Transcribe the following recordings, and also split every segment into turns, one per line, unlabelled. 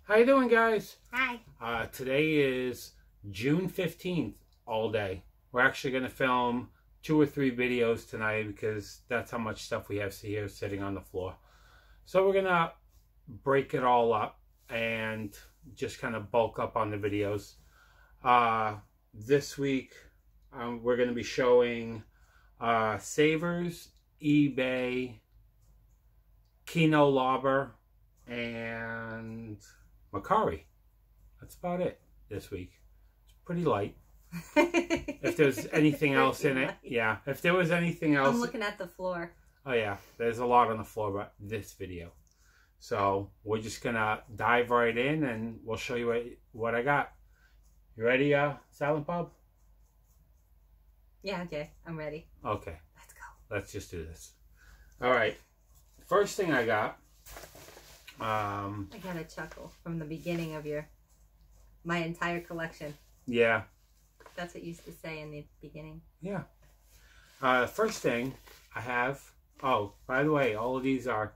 How you doing, guys?
Hi.
Today is June 15th all day. We're actually going to film 2 or 3 videos tonight because that's how much stuff we have here sitting on the floor. So we're going to break it all up and just kind of bulk up on the videos. This week we're going to be showing Savers, eBay, Kino Lorber, and mercari. That's about it this week. It's pretty light. If there's anything else in it, yeah. If there was anything else,
I'm looking at the floor.
Oh yeah, there's a lot on the floor about this video. So we're just gonna dive right in, and we'll show you what I got. You ready, Silent Bob?
Yeah, Jay, I'm ready.
Okay,
let's go.
Let's just do this. All right. First thing I got.
I got a chuckle from the beginning of my entire collection.
Yeah.
That's what you used to say in the beginning.
Yeah. First thing I have. Oh, by the way, all of these are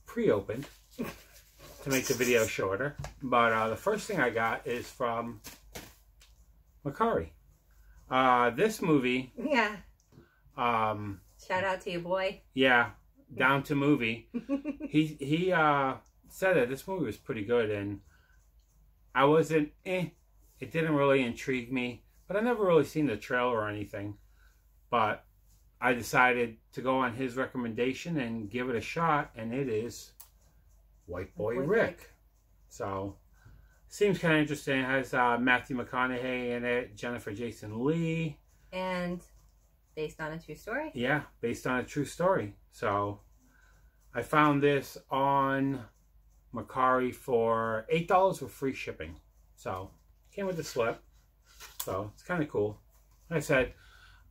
pre-opened to make the video shorter. But the first thing I got is from mercari. This movie.
Yeah. Shout out to your boy.
Yeah. Down to movie. He said that this movie was pretty good, and I wasn't it didn't really intrigue me, but I never really seen the trailer or anything. But I decided to go on his recommendation and give it a shot, and it is White Boy Rick. So seems kind of interesting. It has Matthew McConaughey in it, Jennifer Jason Leigh, and
based on a true story?
Yeah, based on a true story. So I found this on mercari for $8 with free shipping. So came with the slip. So it's kind of cool. Like I said,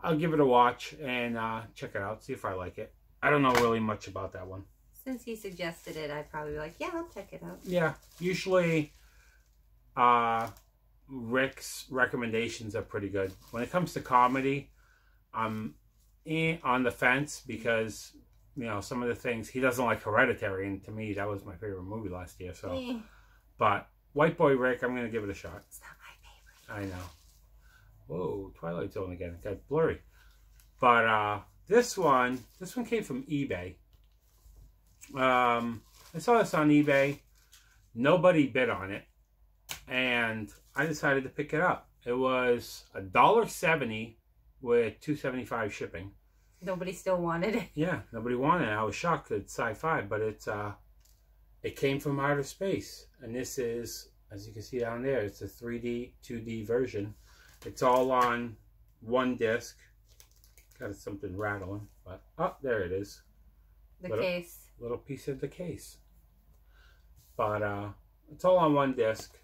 I'll give it a watch and check it out, see if I like it. I don't know really much about that one.
Since he suggested it, I'd probably be like, yeah, I'll check it out.
Yeah, usually Rick's recommendations are pretty good. When it comes to comedy, I'm on the fence because, you know, some of the things he doesn't like Hereditary, and to me that was my favorite movie last year. So, but White Boy Rick, I'm gonna give it a shot.
It's not my favorite.
I know. Whoa, Twilight Zone again. It got blurry. But this one came from eBay. I saw this on eBay. Nobody bid on it, and I decided to pick it up. It was $1.70. with $2.75 shipping.
Nobody still wanted it.
Yeah, nobody wanted it. I was shocked that it's sci-fi, but it came from outer space. And this is, as you can see down there, it's a 3D, 2D version. It's all on one disc. Got something rattling, but oh, there it is.
The case.
Little piece of the case. But it's all on one disc.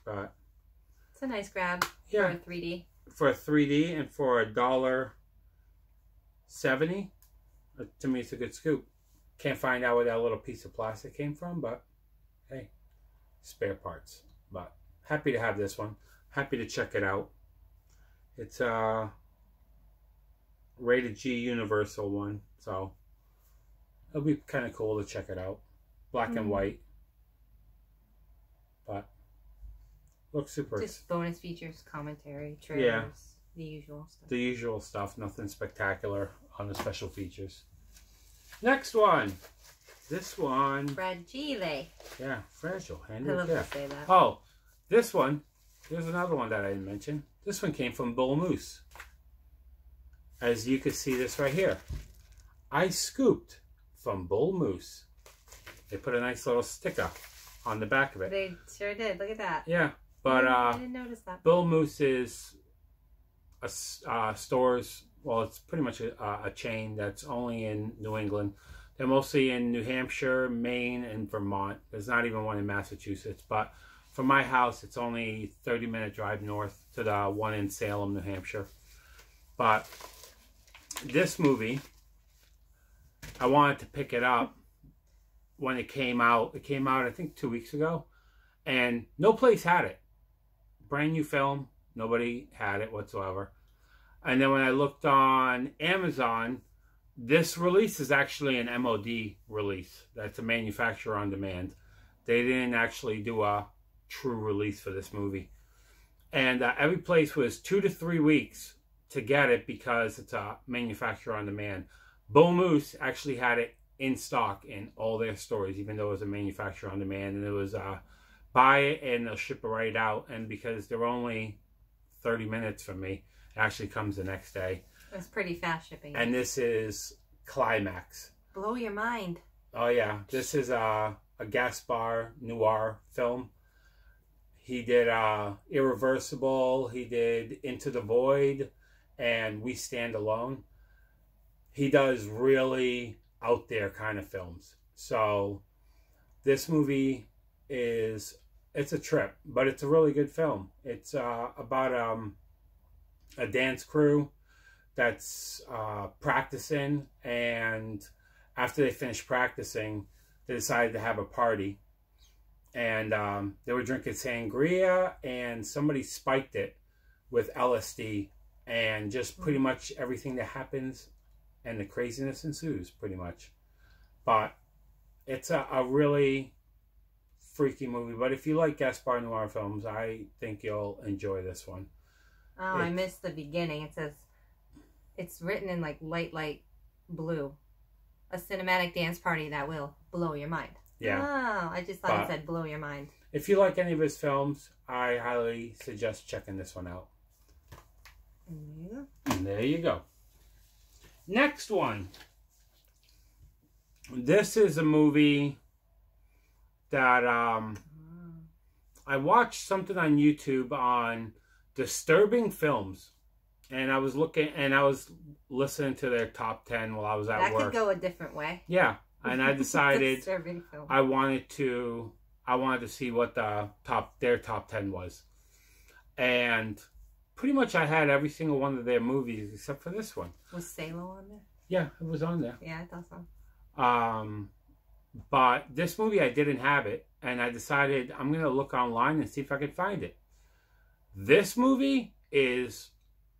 But
it's a nice grab for a 3D.
For a 3D and for $1.70, to me it's a good scoop. Can't find out where that little piece of plastic came from, but hey, spare parts. But happy to have this one. Happy to check it out. It's a rated G Universal one, so it'll be kind of cool to check it out. Black and white, but looks super.
Just bonus features, commentary, trailers, the usual stuff.
The usual stuff, nothing spectacular on the special features. Next one. This one.
Fragile.
Yeah, fragile.
I love to say that.
Oh, this one. Here's another one that I didn't mention. This one came from bullmoose. As you can see this right here. I scooped from bullmoose. They put a nice little sticker on the back of it.
They sure did. Look at that.
Yeah. But
I didn't notice that.
bullmoose is a stores. Well, it's pretty much a chain that's only in New England. They're mostly in New Hampshire, Maine, and Vermont. There's not even one in Massachusetts. But from my house, it's only 30-minute drive north to the one in Salem, New Hampshire. But this movie, I wanted to pick it up when it came out. It came out, I think, 2 weeks ago. And no place had it. Brand new film. Nobody had it whatsoever. And then when I looked on Amazon, this release is actually an MOD release. That's a manufacturer on demand. They didn't actually do a true release for this movie. And every place was 2 to 3 weeks to get it because it's a manufacturer on demand. Bullmoose actually had it in stock in all their stores, even though it was a manufacturer on demand. And it was buy it and they'll ship it right out. And because they're only 30 minutes from me, it actually comes the next day.
It's pretty fast shipping.
And this is Climax.
Blow your mind.
Oh yeah, this is a Gaspar Noir film. He did Irreversible, he did Into the Void, and We Stand Alone. He does really out there kind of films. So this movie it's a trip, but it's a really good film. It's about a dance crew that's practicing, and after they finished practicing, they decided to have a party. And they were drinking sangria, and somebody spiked it with LSD, and just pretty much everything that happens and the craziness ensues, pretty much. But it's a really freaky movie. But if you like Gaspar Noir films, I think you'll enjoy this one.
Oh, I missed the beginning. It says, it's written in like light blue. A cinematic dance party that will blow your mind.
Yeah.
Oh, I just thought it said blow your mind.
If you like any of his films, I highly suggest checking this one out. And there you go. Next one. This is a movie that I watched something on YouTube on disturbing films. And I was listening to their top 10 while I was at work.
That could go a different way.
Yeah. And I decided I wanted to see what their top 10 was. And pretty much I had every single one of their movies except for this one.
Was Salo on there?
Yeah, it was on there.
Yeah, I thought so.
But this movie I didn't have it, and I decided I'm gonna look online and see if I can find it. This movie is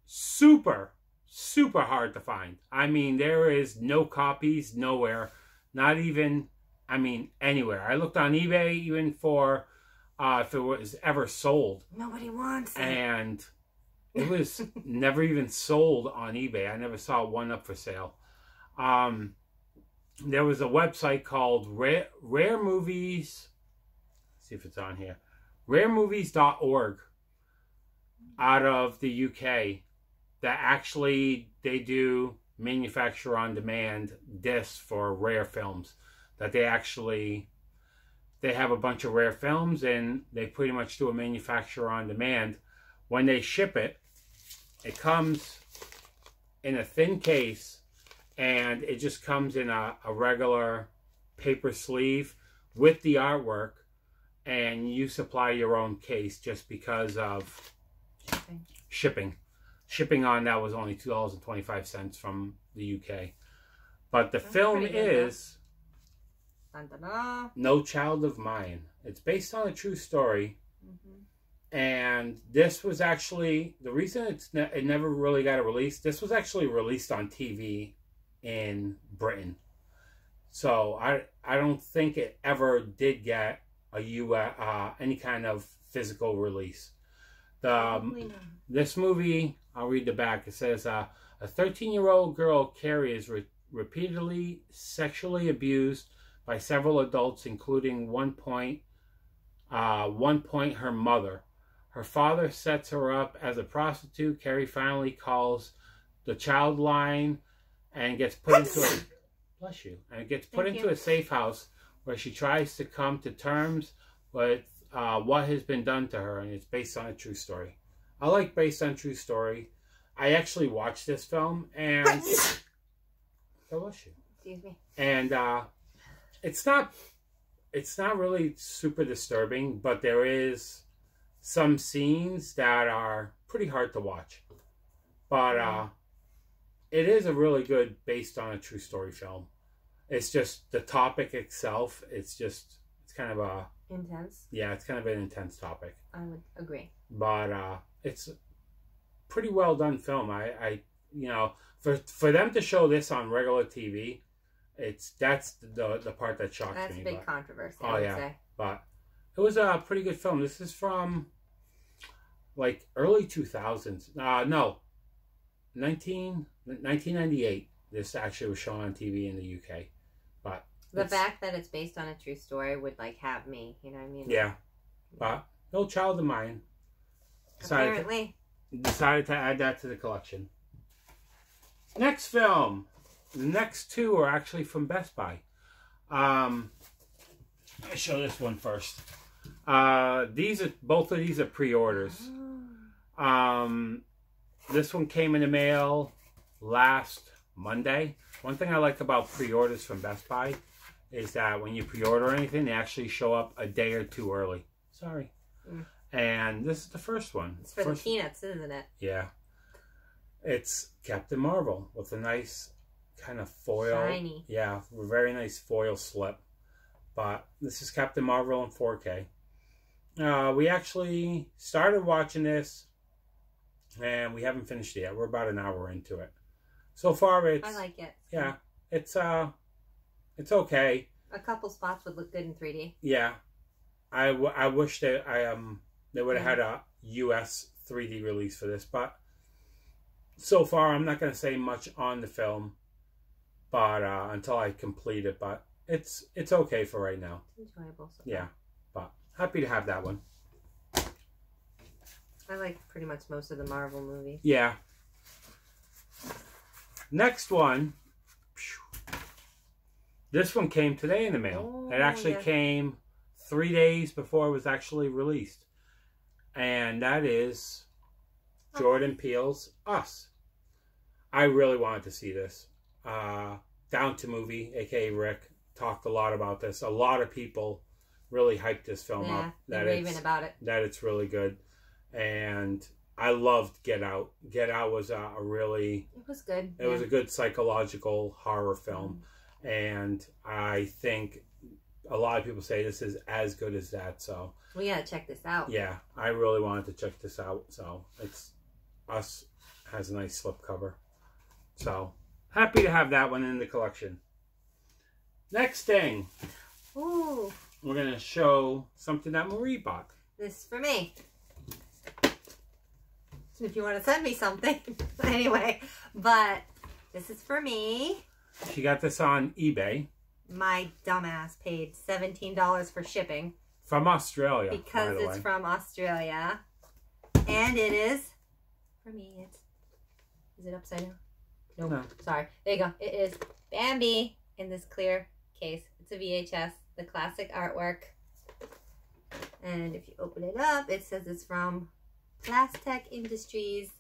super hard to find. I mean, there is no copies nowhere. Not even, anywhere. I looked on eBay even for if it was ever sold.
Nobody wants it.
And it was never even sold on eBay. I never saw one up for sale. There was a website called Rare Movies. Let's see if it's on here. Raremovies.org out of the UK that actually they do manufacture on demand discs for rare films. That they have a bunch of rare films and they pretty much do a manufacture on demand. When they ship it, it comes in a thin case and it just comes in a regular paper sleeve with the artwork, and you supply your own case just because of shipping. Shipping on that was only $2.25 from the UK. But the film is No Child of Mine. It's based on a true story. And this was actually, the reason it never really got a release, this was actually released on TV in Britain. So I don't think it ever did get any kind of physical release. This movie, I'll read the back. It says, a 13-year-old girl, Carrie, is repeatedly sexually abused by several adults, including one point her mother. Her father sets her up as a prostitute. Carrie finally calls the child line and gets put into a bless you, and gets put into a safe house where she tries to come to terms with what has been done to her, and it's based on a true story. I like based on true story. I actually watched this film, and bless you.
Excuse me.
And it's not really super disturbing, but there is some scenes that are pretty hard to watch. But it is a really good based on a true story film. It's just the topic itself. It's kind of a
intense.
Yeah, it's kind of an intense topic.
I would agree.
But it's a pretty well done film. I for them to show this on regular TV, that's the part that shocks me.
That's a big controversy.
Oh yeah, But it was a pretty good film. This is from like early 2000s. No, 1998. This actually was shown on TV in the UK. But
the fact that it's based on a true story would like have me, you know what I mean?
Yeah. But no child of mine decided to add that to the collection. Next film. The next two are actually from Best Buy. Let me show this one first. Both of these are pre-orders. This one came in the mail last Monday. One thing I like about pre-orders from Best Buy is that when you pre-order anything, they actually show up a day or two early. Sorry. And this is the first one.
It's for the peanuts, isn't it?
Yeah. It's Captain Marvel with a nice kind of foil.
Shiny.
Yeah, a very nice foil slip. But this is Captain Marvel in 4K. We actually started watching this and we haven't finished it yet. We're about an hour into it. So far it's...
I like it.
Yeah. It's okay.
A couple spots would look good in 3D.
Yeah. I wish that they would have had a US 3D release for this, but so far I'm not going to say much on the film, but until I complete it. But it's okay for right now.
It's enjoyable. So
yeah, but happy to have that one.
I like pretty much most of the Marvel movies.
Yeah. Next one. This one came today in the mail. It actually came 3 days before it was actually released. And that is Jordan Peele's Us. I really wanted to see this. Down to Movie, aka Rick, talked a lot about this. A lot of people really hyped this film up.
They're raving about it.
That it's really good. And I loved Get Out. Get Out was a really... It
was good.
It was a good psychological horror film. And I think a lot of people say this is as good as that. So
we gotta check this out.
Yeah, I really wanted to check this out. So it's Us has a nice slipcover. So happy to have that one in the collection. Next thing.
Ooh.
We're gonna show something that Marie bought.
This is for me. If you want to send me something. Anyway, but this is for me.
She got this on eBay.
My dumbass paid $17 for shipping.
From Australia.
Because it's from Australia. And it is, for me, is it upside down? Nope. No. Sorry. There you go. It is Bambi in this clear case. It's a VHS, the classic artwork. And if you open it up, it says it's from Plastech Industries,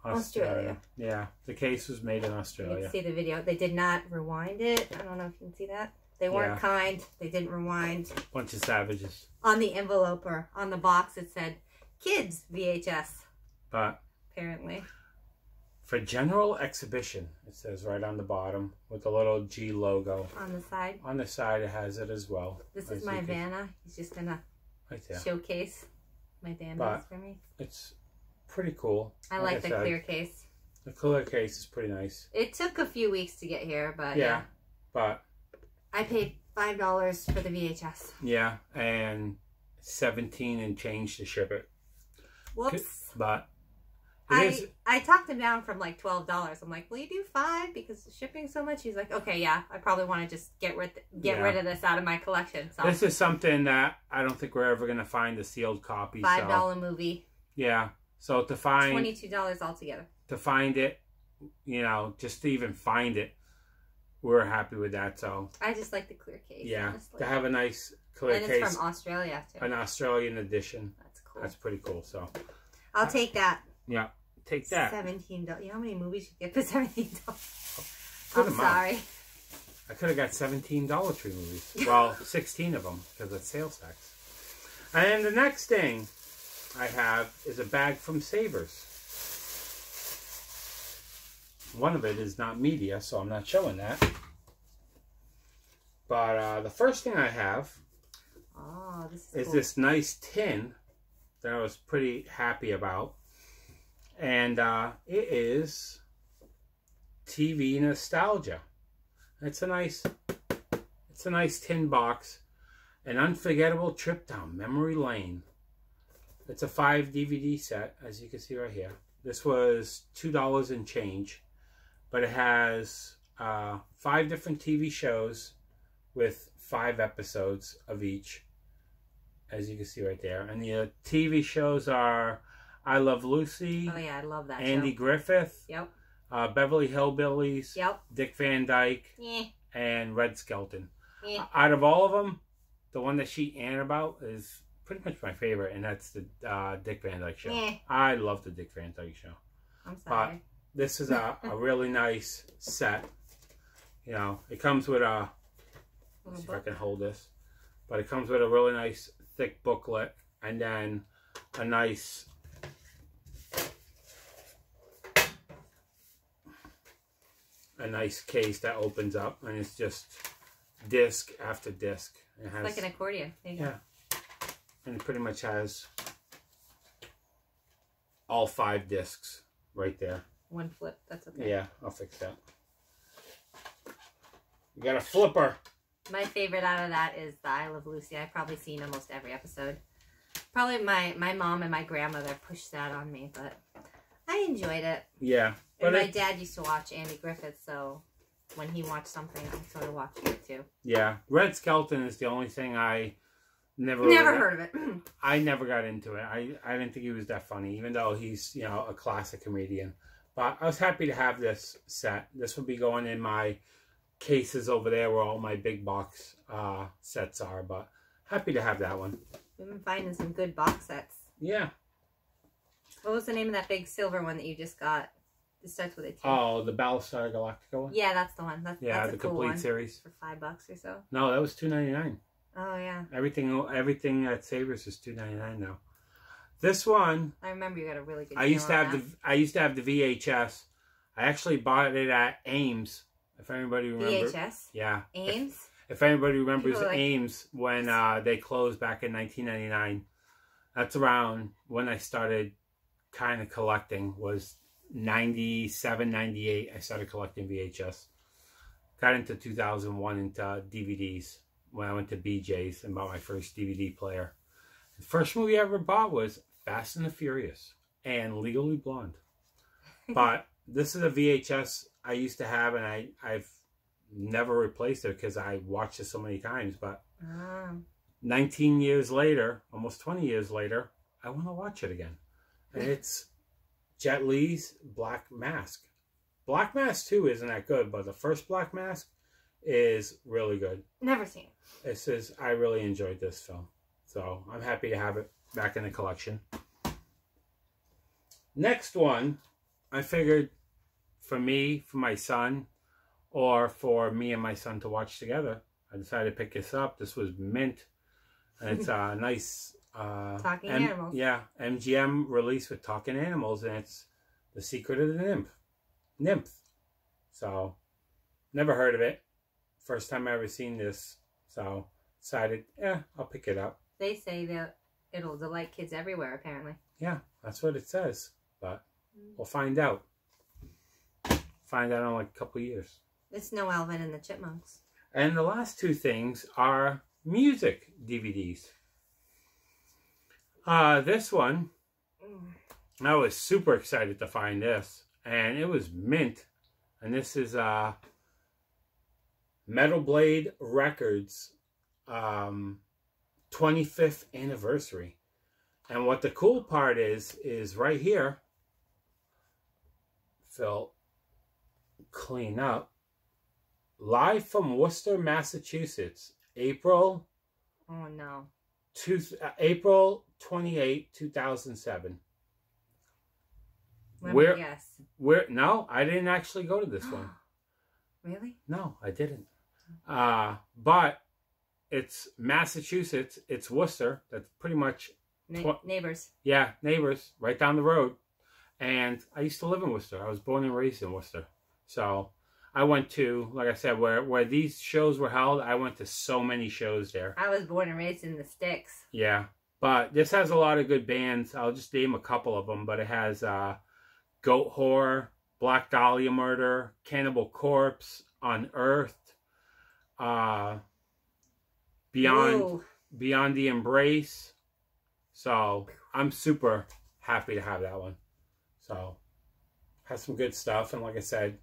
Australia.
Yeah, the case was made in Australia.
You can see the video. They did not rewind it. I don't know if you can see that. They weren't kind. They didn't rewind.
Bunch of savages.
On the envelope or on the box, it said Kids VHS.
But
apparently,
for general exhibition, it says right on the bottom with the little G logo.
On the side?
On the side, it has it as well.
This is my Vanna. He's just going to showcase my Vannas for me.
It's pretty cool.
I like the clear case.
The clear case is pretty nice.
It took a few weeks to get here, but
yeah. But
I paid $5 for the VHS.
Yeah, and $17 and change to ship it.
Whoops.
But
I talked him down from like $12. I'm like, will you do $5 because the shipping's so much? He's like, okay, yeah. I probably want to just get rid of this out of my collection. So
this is something that I don't think we're ever going to find a sealed copy.
$5 movie.
Yeah. So to find
$22 altogether. To
find it, you know, just to even find it, we're happy with that. So
I just like the clear case.
Yeah,
honestly.
to have a nice clear case.
And it's from Australia too.
An Australian edition.
That's cool.
That's pretty cool. So
I'll take that.
Yeah, take that.
$17. You know how many movies you get for $17? I'm sorry.
I could have got 17 Dollar Tree movies. Well, 16 of them because of sales tax. And the next thing I have is a bag from Savers. One of it is not media, so I'm not showing that. But the first thing I have is cool. This nice tin that I was pretty happy about. And it is TV Nostalgia. It's a nice tin box. An Unforgettable Trip Down Memory Lane. It's a 5 DVD set, as you can see right here. This was $2 and change, but it has 5 different TV shows with 5 episodes of each, as you can see right there. And the TV shows are I Love Lucy.
Oh yeah, I love that
Andy
show.
Griffith.
Yep.
Beverly Hillbillies.
Yep.
Dick Van Dyke.
Yeah.
And Red Skelton.
Yeah.
Out of all of them, the one that she and about is pretty much my favorite, and that's the Dick Van Dyke Show.
Yeah.
I love the Dick Van Dyke Show.
I'm sorry.
But this is a really nice set. You know, it comes with a, let's see if I can hold this, but it comes with a really nice thick booklet, and then a nice case that opens up, and it's just disc after disc. It has,
it's like an accordion. There you go.
And it pretty much has all 5 discs right there.
One flip, that's okay.
Yeah, I'll fix that. We got a flipper.
My favorite out of that is the I Love Lucy. I've probably seen almost every episode. Probably my mom and my grandmother pushed that on me, but I enjoyed it.
Yeah.
And my dad used to watch Andy Griffith, so when he watched something, I sort of watched it too.
Yeah. Red Skelton is the only thing I never
heard of it.
I never got into it. I didn't think he was that funny, even though he's, you know, a classic comedian. But I was happy to have this set. This will be going in my cases over there where all my big box sets are. But happy to have that one.
We've been finding some good box sets.
Yeah.
What was the name of that big silver one that you just got? It starts with a T.
Oh, the Battlestar Galactica one?
Yeah, that's the one. That's
the
a cool
complete
one.
series.
For $5 or so.
No, that was $2.99.
Oh yeah.
Everything at Savers is $2.99 now. This one,
I remember you got a really good deal
I used to have
on
I used to have the VHS. I actually bought it at Ames. If anybody remembers.
VHS?
Yeah.
Ames?
If anybody remembers
Like...
Ames when they closed back in 1999. That's around when I started kind of collecting, was 97, 98. I started collecting VHS. Got into 2001 into DVDs when I went to BJ's and bought my first DVD player. The first movie I ever bought was Fast and the Furious and Legally Blonde. But this is a VHS I used to have, and I've never replaced it because I watched it so many times. But 19 years later, almost 20 years later, I want to watch it again. And it's Jet Li's Black Mask. Black Mask 2 isn't that good, but the first Black Mask is really good.
Never seen it.
I really enjoyed this film. So I'm happy to have it back in the collection. Next one, I figured for me, for my son, or for me and my son to watch together, I decided to pick this up. This was mint. And it's a nice...
Talking Animals.
Yeah, MGM release with Talking Animals, and it's The Secret of the Nymph. So, never heard of it. First time I ever seen this. So, decided, yeah, I'll pick it up.
They say that it'll delight kids everywhere, apparently.
Yeah, that's what it says. But we'll find out. Find out in like a couple of years.
It's no Alvin and the Chipmunks.
And the last 2 things are music DVDs. This one, I was super excited to find this. And it was mint. And this is Metal Blade Records 25th anniversary. And what the cool part is right here. Phil, clean up. Live from Worcester, Massachusetts, April.
Oh no.
April 28, 2007.
Let me guess.
No, I didn't actually go to this one.
Really?
No, I didn't. But it's Massachusetts. It's Worcester. That's pretty much...
neighbors.
Yeah, neighbors. Right down the road. And I used to live in Worcester. I was born and raised in Worcester. So I went to, like I said, where these shows were held, I went to so many shows there.
I was born and raised in the sticks.
Yeah. But this has a lot of good bands. I'll just name a couple of them. But it has Goat Whore, Black Dahlia Murder, Cannibal Corpse, Unearthed, Beyond Beyond the Embrace. So I'm super happy to have that one. So has some good stuff. And like I said,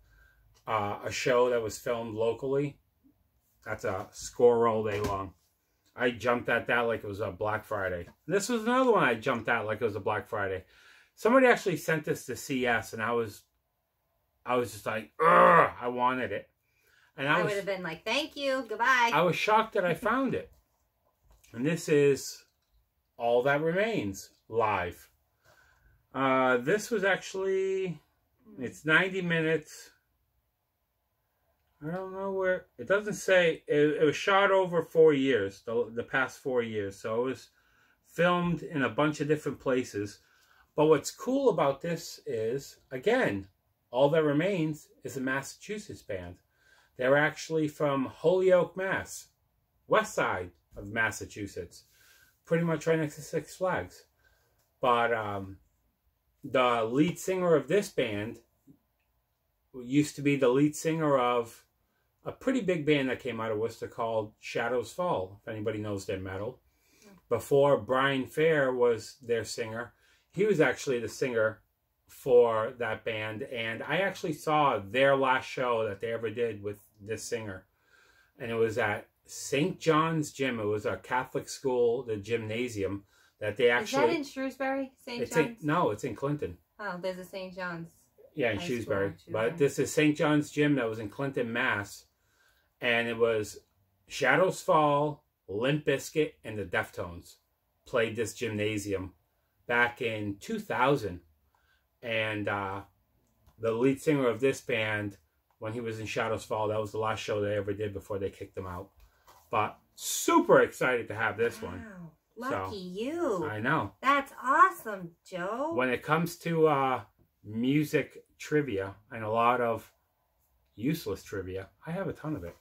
a show that was filmed locally. That's a score all day long. I jumped at that like it was a Black Friday. This was another one I jumped at like it was a Black Friday. Somebody actually sent this to CS, and I was just like, ugh, I wanted it. And I
would have been like, thank you, goodbye.
I was shocked that I found it. And this is All That Remains live. This was actually, it's 90 minutes. I don't know where, it doesn't say, it was shot over 4 years, the past 4 years. So it was filmed in a bunch of different places. But what's cool about this is, again, All That Remains is a Massachusetts band. They're actually from Holyoke, Mass. West side of Massachusetts. Pretty much right next to Six Flags. But the lead singer of this band used to be the lead singer of a pretty big band that came out of Worcester called Shadows Fall, if anybody knows their metal. Before Brian Fair was their singer, he was actually the singer for that band. And I actually saw their last show that they ever did with this singer. And it was at St. John's Gym. It was a Catholic school, the gymnasium, that they actually...
Is that in Shrewsbury, St. John's?
No, it's in Clinton.
Oh, there's a St. John's.
Yeah, in Shrewsbury. But this is St. John's Gym that was in Clinton, Mass. And it was Shadows Fall, Limp Bizkit, and the Deftones played this gymnasium back in 2000. And the lead singer of this band, when he was in Shadows Fall, that was the last show they ever did before they kicked him out. But super excited to have this one.
Lucky you.
I know.
That's awesome, Joe.
When it comes to music trivia and a lot of useless trivia, I have a ton of it.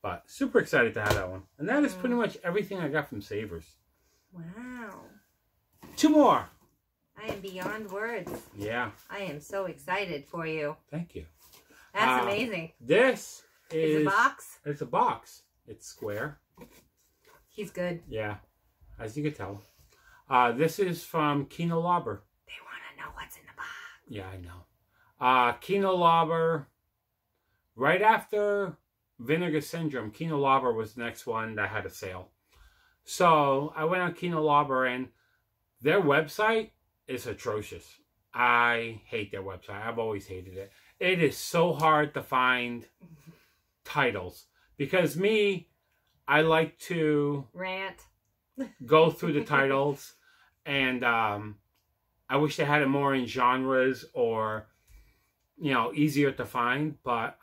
But super excited to have that one. And that is pretty much everything I got from Savers.
Wow.
2 more.
I am beyond words.
Yeah.
I am so excited for you.
Thank you.
That's amazing.
This is...
a box?
It's a box. It's square.
He's good.
Yeah. As you can tell. This is from Kino Lorber.
They want to know what's in the box.
Yeah, I know. Kino Lorber. Right after Vinegar Syndrome, Kino Lorber was the next one that had a sale. So I went on Kino Lorber, and their website is atrocious. I hate their website. I've always hated it. It is so hard to find titles. Because I like to
rant,
go through the titles, and I wish they had it more in genres or, you know, easier to find. But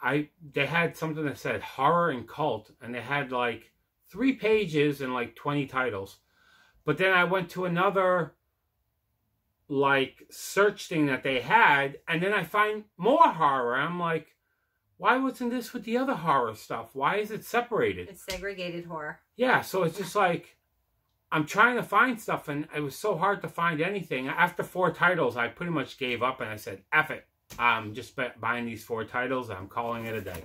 they had something that said horror and cult, and they had like 3 pages and like 20 titles. But then I went to another like search thing that they had, and then I find more horror. I'm like, why wasn't this with the other horror stuff? Why is it separated?
It's segregated horror.
Yeah, so it's just like, I'm trying to find stuff, and it was so hard to find anything. After 4 titles, I pretty much gave up, and I said, F it. I'm just buying these 4 titles. I'm calling it a day.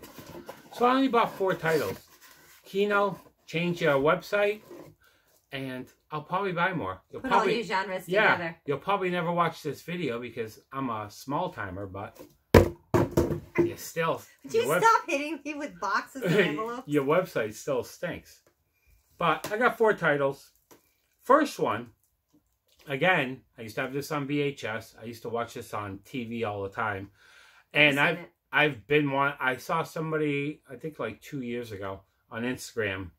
So I only bought 4 titles. Kino, change your website, and I'll probably buy more.
Put all your genres together.
You'll probably never watch this video because I'm a small timer, but you still...
Would you stop hitting me with boxes and envelopes?
Your website still stinks. But I got 4 titles. First one, again, I used to have this on VHS. I used to watch this on TV all the time. And I saw somebody, I think like 2 years ago on Instagram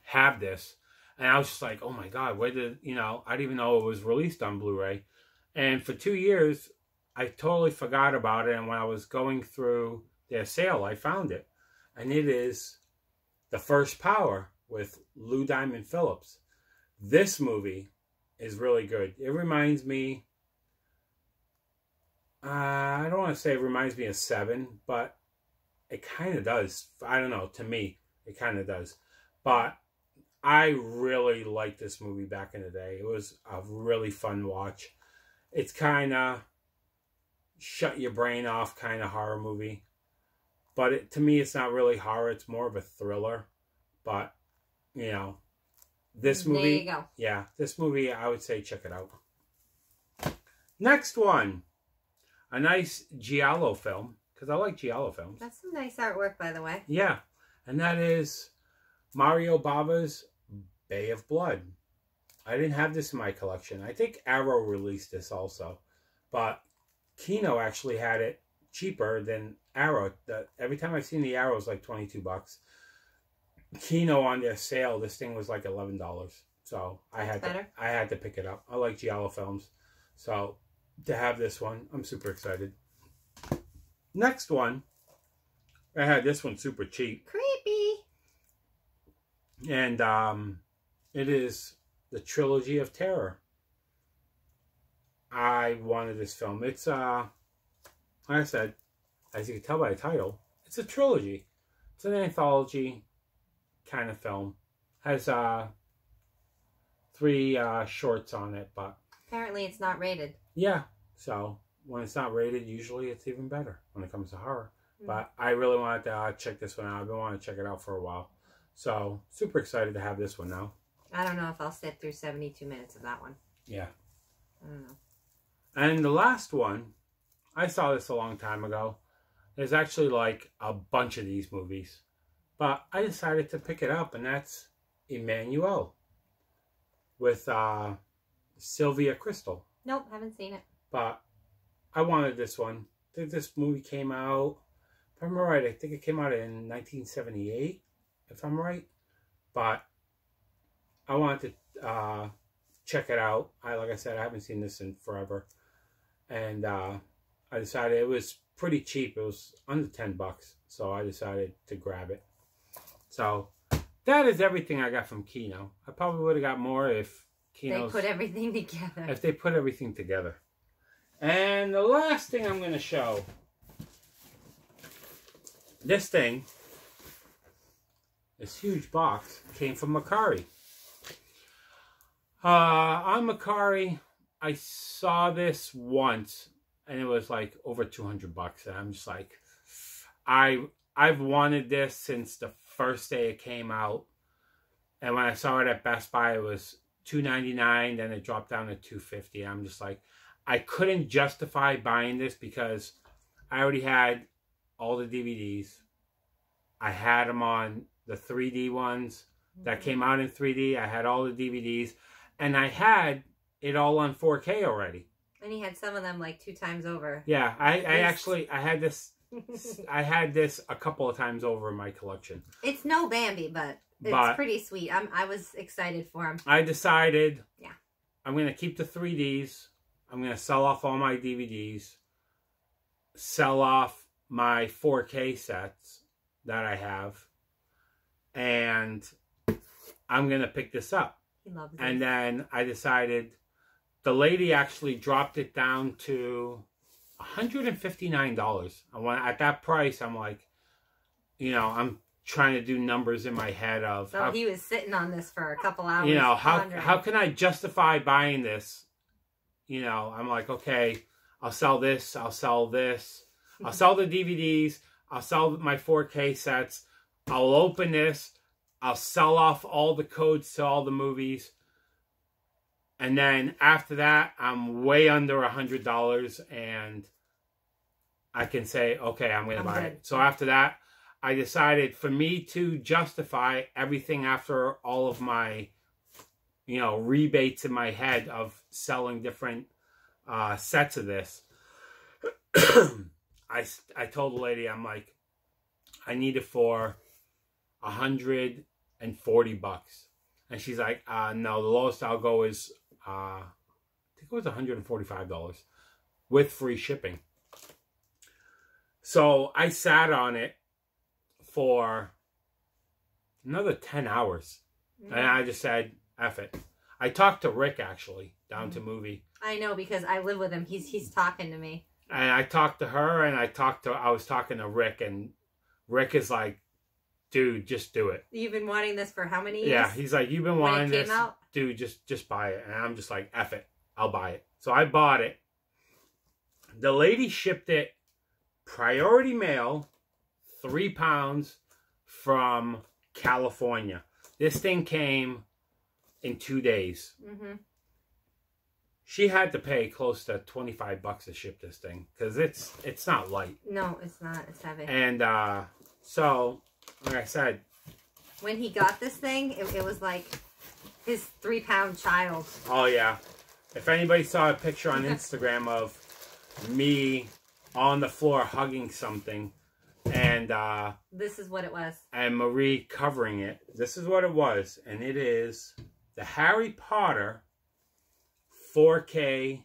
have this. And I was just like, oh my God, where did, you know, I didn't even know it was released on Blu-ray. And for 2 years, I totally forgot about it. And when I was going through their sale, I found it. And it is The First Power with Lou Diamond Phillips. This movie is really good. It reminds me, I don't want to say it reminds me of Seven, but it kind of does. I don't know, to me, it kind of does. But I really liked this movie back in the day. It was a really fun watch. It's kind of shut your brain off kind of horror movie. But to me, it's not really horror. It's more of a thriller. But, you know, This movie,
there you go.
Yeah, this movie, I would say check it out. Next one, a nice giallo film, because I like giallo films.
That's some nice artwork, by the way.
Yeah, and that is Mario Bava's Bay of Blood. I didn't have this in my collection. I think Arrow released this also, but Kino actually had it cheaper than Arrow. Every time I've seen the Arrow, it's like $22. Kino on their sale, this thing was like $11. So I had to pick it up. I like giallo films, so to have this one, I'm super excited. Next one, I had this one super cheap.
Creepy.
And it is the Trilogy of Terror. I wanted this film. It's like I said, as you can tell by the title, it's a trilogy. It's an anthology kind of film. Has 3 shorts on it, but
apparently it's not rated.
Yeah, so when it's not rated, usually it's even better when it comes to horror. But I really wanted to check this one out. I've been wanting to check it out for a while. So, super excited to have this one now.
I don't know if I'll sit through 72 minutes of that one.
Yeah.
I don't know.
And the last one, I saw this a long time ago. There's actually like a bunch of these movies. But I decided to pick it up, and that's Emmanuel with Sylvia Crystal.
Nope, haven't seen it.
But I wanted this one. I think this movie came out, if I'm right, I think it came out in 1978, if I'm right. But I wanted to check it out. Like I said, I haven't seen this in forever. And I decided it was pretty cheap. It was under $10. So I decided to grab it. So that is everything I got from Kino. I probably would have got more if Kino's...
They put everything together.
If they put everything together. And the last thing I'm going to show. This thing, this huge box, came from Mercari. On Mercari, I saw this once, and it was like over $200. And I'm just like, I've wanted this since the first day it came out. And when I saw it at Best Buy, it was $2.99. Then it dropped down to $2.50. I'm just like, I couldn't justify buying this because I already had all the DVDs. I had them on the 3D ones that came out in 3D. I had all the DVDs. And I had it all on 4K already. And
he had some of them like 2 times over.
Yeah, I had this I had this a couple of times over in my collection.
It's no Bambi, but it's pretty sweet. I was excited for him.
I decided I'm going to keep the 3Ds. I'm going to sell off all my DVDs. Sell off my 4K sets that I have. And I'm going to pick this up.
He loves it.
And then I decided the lady actually dropped it down to $159. At that price, I'm like, I'm trying to do numbers in my head of...
So he was sitting on this for a couple hours.
How can I justify buying this? I'm like, okay, I'll sell this. I'll sell this. I'll sell the DVDs. I'll sell my 4K sets. I'll open this. I'll sell off all the codes to all the movies. And then after that, I'm way under $100. And I can say, okay, I'm going to buy it. So after that, I decided for me to justify everything after all of my, rebates in my head of selling different sets of this. I told the lady, I'm like, I need it for $140. And she's like, no, the lowest I'll go is, I think it was $145 with free shipping. So I sat on it for another 10 hours. And I just said, F it. I talked to Rick, actually, down to Movie.
I know, because I live with him. He's talking to me.
And I talked to her, and I was talking to Rick, and Rick is like, dude, just do it.
You've been wanting this for how many years?
Yeah, he's like, you've been wanting this. Dude, just buy it. And I'm just like, F it. I'll buy it. So I bought it. The lady shipped it priority mail, 3 pounds from California. This thing came in 2 days.
Mm-hmm.
She had to pay close to $25 to ship this thing because it's not light.
No, it's not. It's heavy.
And so, like I said,
when he got this thing, it was like his 3-pound child.
Oh yeah. If anybody saw a picture on Instagram of me on the floor hugging something, and
this is what it was. And
Marie covering it. This is what it was, and it is the Harry Potter 4K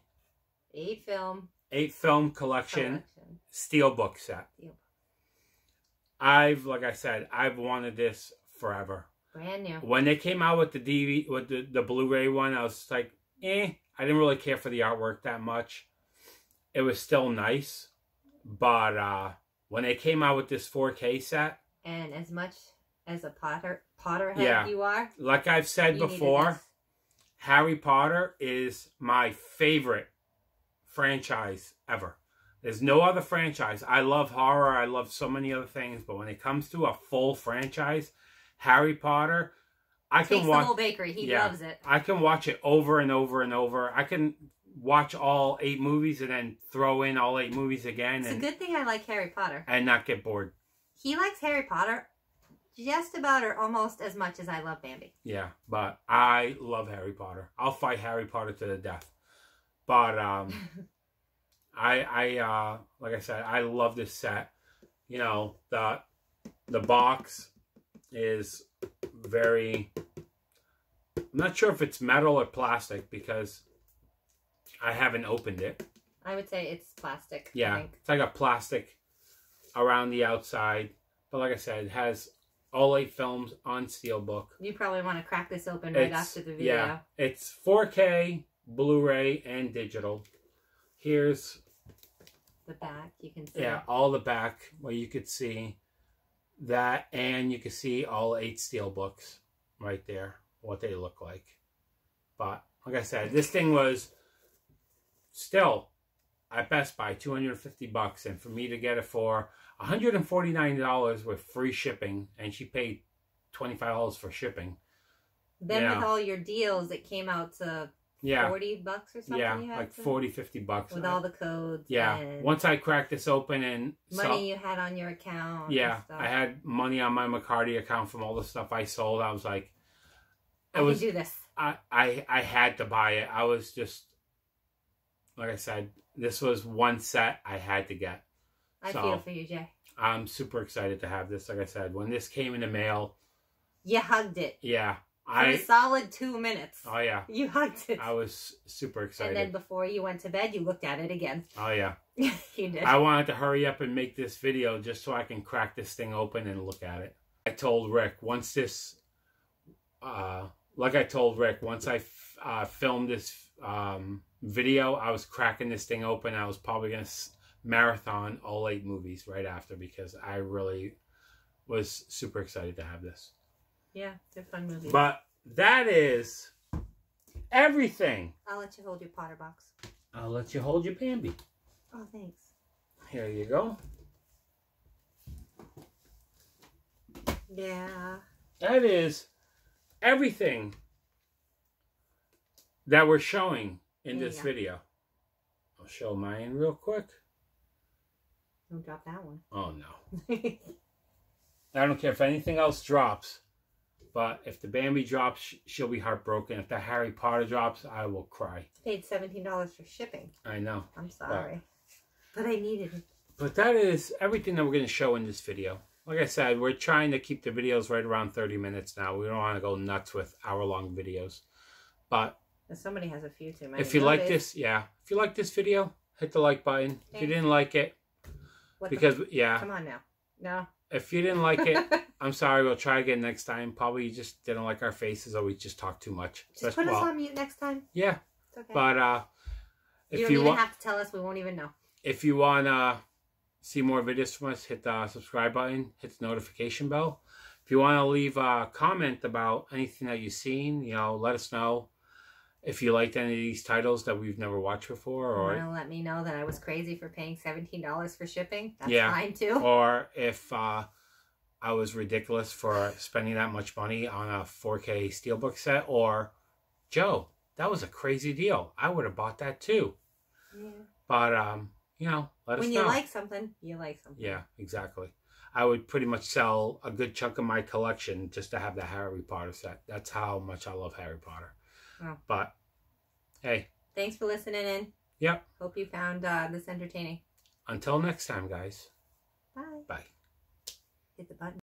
8-film collection steelbook set. Like I said, I've wanted this forever.
Brand new.
When they came out with the DVD, with the Blu-ray one, I was like, I didn't really care for the artwork that much. It was still nice, but when they came out with this 4K set,
and as much as a Potterhead you are,
like I've said before, Harry Potter is my favorite franchise ever. There's no other franchise. I love horror. I love so many other things. But when it comes to a full franchise, Harry Potter, I can watch the whole
bakery. He loves it.
I can watch it over and over and over. I can watch all 8 movies and then throw in all 8 movies again.
It's a good thing I like Harry Potter.
And not get bored.
He likes Harry Potter just about or almost as much as I love Bambi.
Yeah, but I love Harry Potter. I'll fight Harry Potter to the death. But I like I said, I love this set. You know, the box is very, I'm not sure if it's metal or plastic because I haven't opened it.
I would say it's plastic.
Yeah, it's like a plastic around the outside. But like I said, it has all 8 films on steelbook. You probably want to crack this open right after the video. Yeah, it's 4K, Blu-ray, and digital. Here's the back. You can see. Yeah, all the back where you could see that, and you can see all 8 steelbooks right there, what they look like. But like I said, this thing was still at Best Buy $250, and for me to get it for $149 with free shipping, and she paid $25 for shipping. Then with all your deals, it came out to $40 or something. Yeah, like $40-50 with all the codes. Yeah, and once I cracked this open and money you had on your account. Yeah, I had money on my mercari account from all the stuff I sold. I was like, I can do this. I had to buy it. I was just, like I said, this was one set I had to get. I feel for you, Jay. I'm super excited to have this. Like I said, when this came in the mail, you hugged it. Yeah. For a solid 2 minutes. Oh, yeah. You hugged it. I was super excited. And then before you went to bed, you looked at it again. Oh, yeah. You did. I wanted to hurry up and make this video just so I can crack this thing open and look at it. I told Rick, once this, once I filmed this video, I was cracking this thing open. I was probably going to marathon all 8 movies right after because I really was super excited to have this. Yeah, they're fun movies. But that is everything. I'll let you hold your Potter box. I'll let you hold your Bambi. Oh, thanks. Here you go. Yeah. That is everything that we're showing in this video. I'll show mine real quick. Don't drop that one. Oh, no. I don't care if anything else drops. But if the Bambi drops, she'll be heartbroken. If the Harry Potter drops, I will cry. Paid $17 for shipping. I know. I'm sorry. But I needed it. But that is everything that we're going to show in this video. Like I said, we're trying to keep the videos right around 30 minutes now. We don't want to go nuts with hour-long videos. But if somebody has a few too many. If you like this, if you like this video, hit the like button. Thanks. If you didn't like it, come on now. No. If you didn't like it, I'm sorry. We'll try again next time. Probably you just didn't like our faces or we just talked too much. Just put us on mute next time. Yeah. It's okay. But if you don't even have to tell us. We won't even know. If you want to see more videos from us, hit the subscribe button. Hit the notification bell. If you want to leave a comment about anything that you've seen, let us know. If you liked any of these titles that we've never watched before, or want to let me know that I was crazy for paying $17 for shipping, that's fine too. Or if I was ridiculous for spending that much money on a 4K steelbook set, or Joe, that was a crazy deal. I would have bought that too.
Yeah.
But, you know, let us know.
When you like something, you like something.
Yeah, exactly. I would pretty much sell a good chunk of my collection just to have the Harry Potter set. That's how much I love Harry Potter.
Wow.
But, hey.
Thanks for listening in.
Yep.
Hope you found this entertaining.
Until next time, guys.
Bye.
Bye.
Hit the button.